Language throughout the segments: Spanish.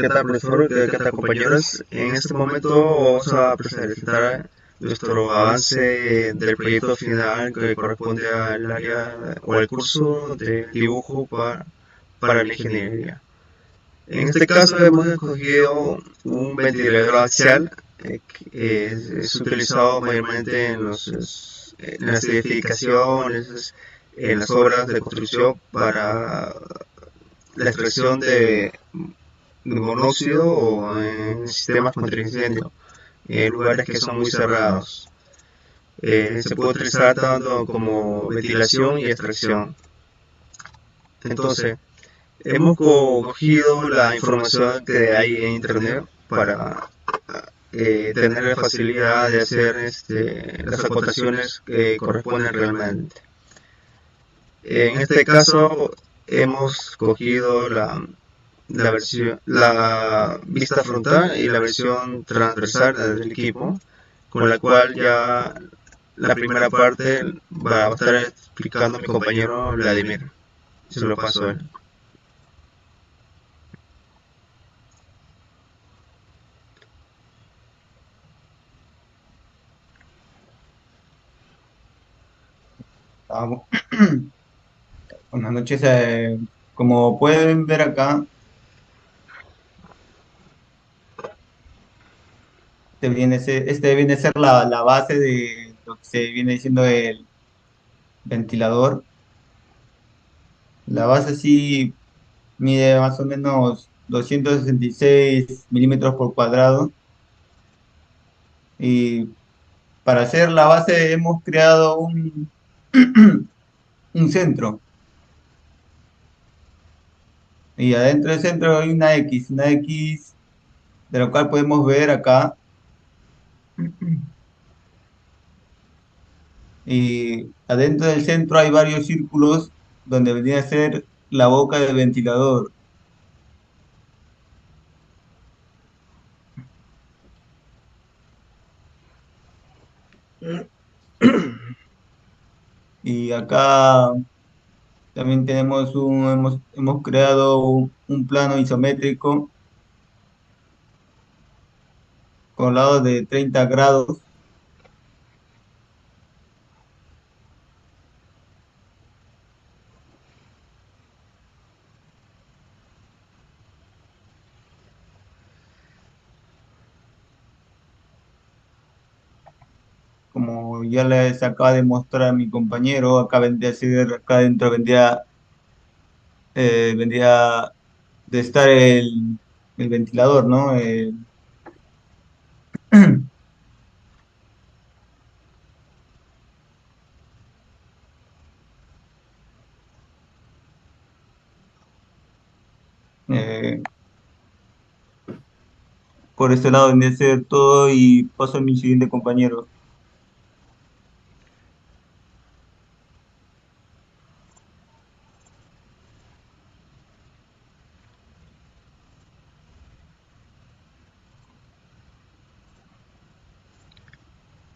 ¿Qué tal, profesor? ¿Qué tal, compañeros? En este momento vamos a presentar nuestro avance del proyecto final que corresponde al área o al curso de dibujo para la ingeniería. En este caso hemos escogido un ventilador axial que es utilizado mayormente en las edificaciones, en las obras de construcción para la extracción de monóxido o en sistemas contra incendio, en lugares que son muy cerrados. Se puede utilizar tanto como ventilación y extracción. Entonces, hemos cogido la información que hay en internet para tener la facilidad de hacer las acotaciones que corresponden realmente. En este caso, hemos cogido la vista frontal y la versión transversal del equipo, con la cual ya la primera parte va a estar explicando mi compañero Vladimir. Se lo paso a él. Ah, Buenas noches. Como pueden ver acá, este viene a ser la base de lo que se viene diciendo el ventilador. La base sí mide más o menos 266 milímetros por cuadrado. Y para hacer la base hemos creado un centro. Y adentro del centro hay una X de la cual podemos ver acá. Y adentro del centro hay varios círculos donde vendría a ser la boca del ventilador. Y acá también hemos creado un plano isométrico con lados de 30 grados. Como ya les acaba de mostrar mi compañero, acá adentro vendría de estar el ventilador, ¿no? Eh, por este lado vendría a ser todo y paso a mi siguiente compañero.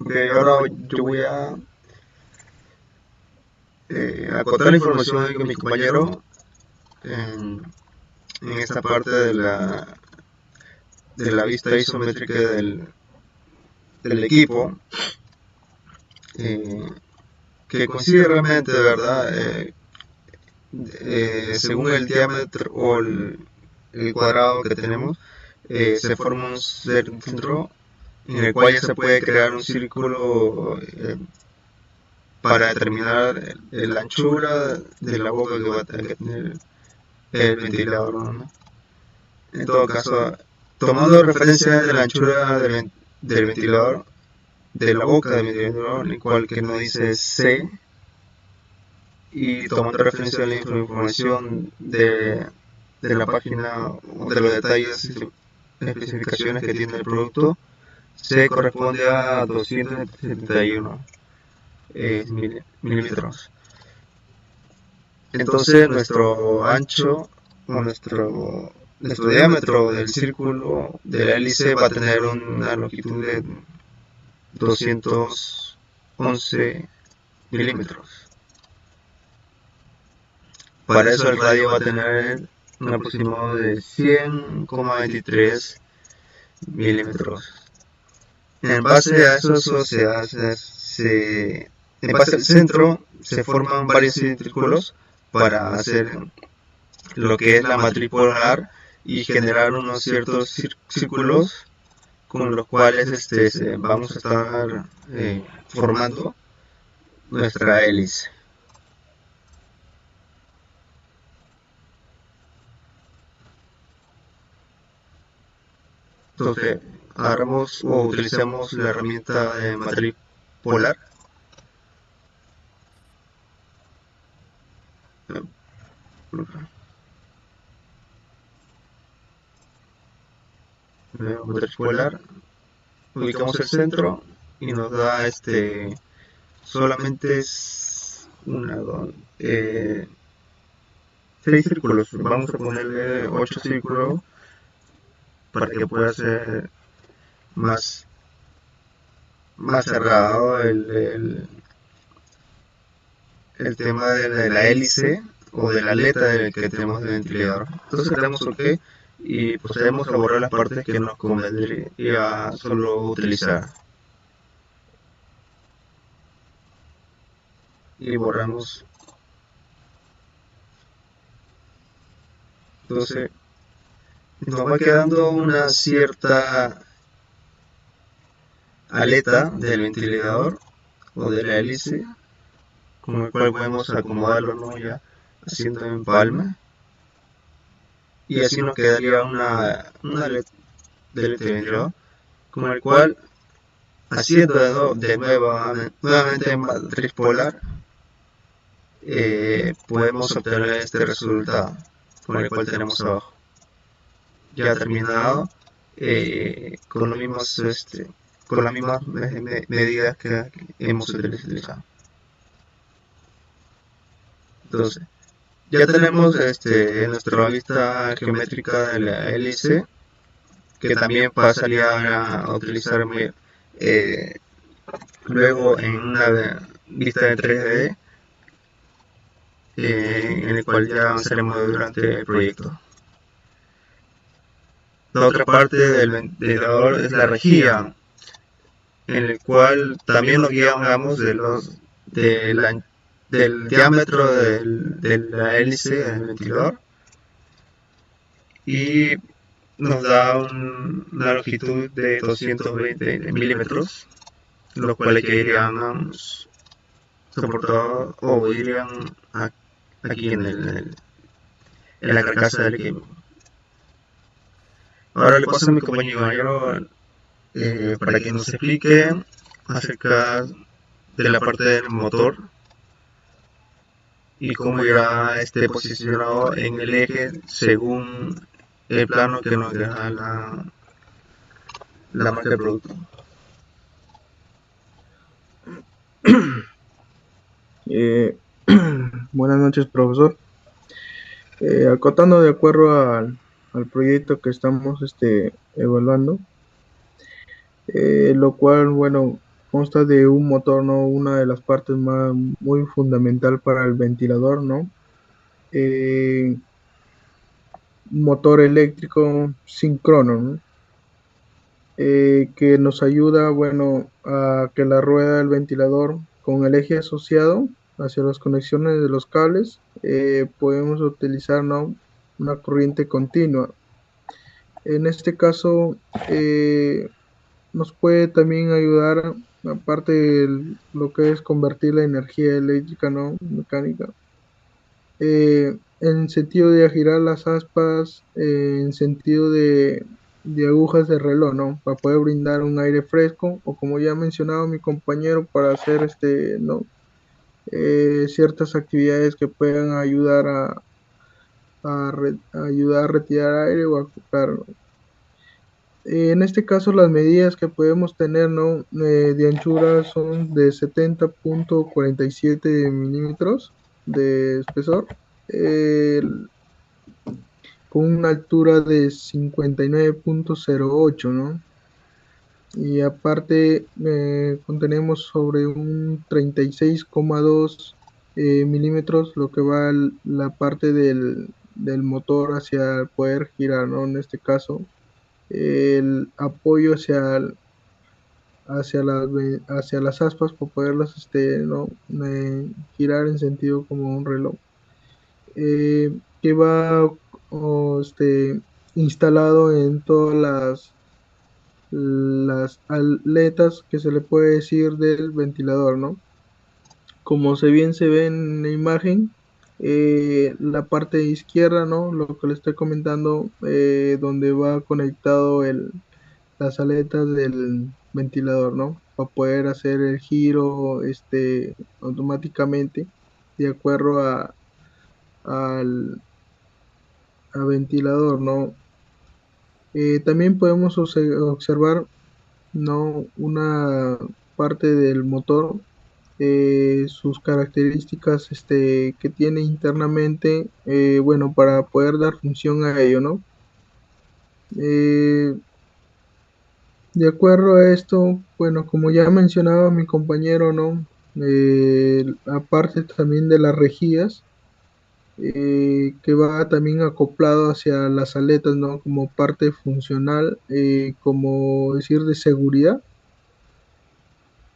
Ok, ahora yo voy a acotar la información de mi compañero en, en esta parte de la vista isométrica del equipo, eh, que consiste realmente, de verdad, según el diámetro o el cuadrado que tenemos, se forma un centro en el cual ya se puede crear un círculo para determinar la anchura de la boca que va a tener el ventilador, ¿no? En todo caso, tomando referencia de la anchura del ventilador, de la boca del ventilador, el cual que nos dice C, y tomando referencia de la información de la página, de los detalles y especificaciones que tiene el producto, C corresponde a 271 milímetros. Entonces nuestro ancho o nuestro diámetro del círculo de la hélice va a tener una longitud de 211 milímetros. Para eso el radio va a tener un aproximado de 100,23 milímetros. En base a eso en base al centro se forman varios círculos para hacer lo que es la matriz polar y generar unos ciertos círculos con los cuales vamos a estar formando nuestra hélice. Entonces, agarramos o utilizamos la herramienta de matriz polar. Matriz polar, ubicamos el centro y nos da solamente es una, seis círculos. Vamos a ponerle 8 círculos para que pueda ser más, más cerrado el tema de la hélice o de la aleta del que tenemos del ventilador. Entonces le damos OK y procedemos a borrar las partes que nos convendría solo utilizar. Y borramos. Entonces nos va quedando una cierta aleta del ventilador o de la hélice con el cual podemos acomodarlo, ¿no? Ya haciendo empalme, y así nos quedaría una aleta del ventilador con el cual, haciendo de nuevamente matriz polar, podemos obtener este resultado con el cual tenemos abajo ya terminado, con los mismos con las mismas medidas que hemos utilizado. Entonces, ya tenemos en nuestra vista geométrica de la hélice, que también pasaría a utilizar luego en una vista de 3D, en el cual ya avanzaremos durante el proyecto. La otra parte del ventilador es la rejilla, en el cual también nos guiamos del diámetro de la hélice del ventilador, y nos da una longitud de 220 milímetros, los cuales que irían soportados o irían aquí en la carcasa del equipo. Ahora le paso a mi compañero para que nos explique acerca de la parte del motor y cómo irá posicionado en el eje según el plano que nos deja la marca del producto. Buenas noches, profesor. Acotando de acuerdo al proyecto que estamos evaluando, lo cual, bueno, consta de un motor, ¿no? Una de las partes muy fundamental para el ventilador, ¿no? Motor eléctrico síncrono, ¿no? Que nos ayuda, bueno, a que la rueda del ventilador con el eje asociado hacia las conexiones de los cables, podemos utilizar, ¿no?, una corriente continua. En este caso, nos puede también ayudar, aparte de lo que es convertir la energía eléctrica, ¿no?, mecánica, en sentido de girar las aspas, en sentido de agujas de reloj, ¿no?, para poder brindar un aire fresco, o como ya ha mencionado mi compañero, para hacer ¿no?, ciertas actividades que puedan ayudar ayudar a retirar aire o a acoplarlo. En este caso, las medidas que podemos tener, ¿no?, de anchura son de 70.47 milímetros de espesor, con una altura de 59.08, ¿no? Y aparte contenemos sobre un 36,2 milímetros lo que va la parte del del motor hacia el poder girar, ¿no? En este caso, el apoyo hacia las aspas para poderlas ¿no? Girar en sentido como un reloj. Que va instalado en todas las aletas que se le puede decir del ventilador, ¿no? Como bien se ve en la imagen, la parte izquierda, ¿no? Lo que le estoy comentando, donde va conectado las aletas del ventilador, ¿no? Para poder hacer el giro, automáticamente de acuerdo al ventilador, ¿no? También podemos observar, ¿no? Una parte del motor, sus características que tiene internamente, bueno, para poder dar función a ello, ¿no? Eh, de acuerdo a esto, bueno, como ya mencionaba mi compañero, ¿no? Aparte también de las rejillas, que va también acoplado hacia las aletas, ¿no? Como parte funcional, como decir, de seguridad,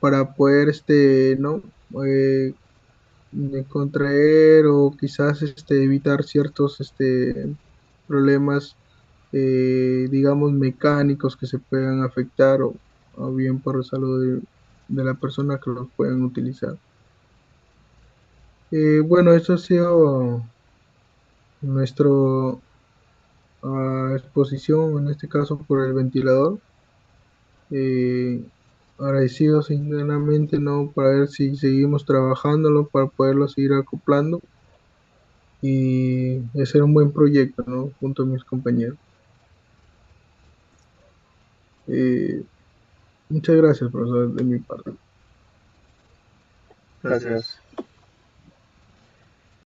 para poder, ¿no? Eh, contraer o quizás evitar ciertos problemas, digamos, mecánicos que se puedan afectar o bien por salud de la persona que los puedan utilizar. Bueno, eso ha sido nuestro exposición, en este caso por el ventilador. Eh, Agradecido sinceramente, ¿no? Para ver si seguimos trabajándolo, para poderlo seguir acoplando y hacer un buen proyecto, ¿no? Junto a mis compañeros. Eh, Muchas gracias, profesor, de mi parte. Gracias.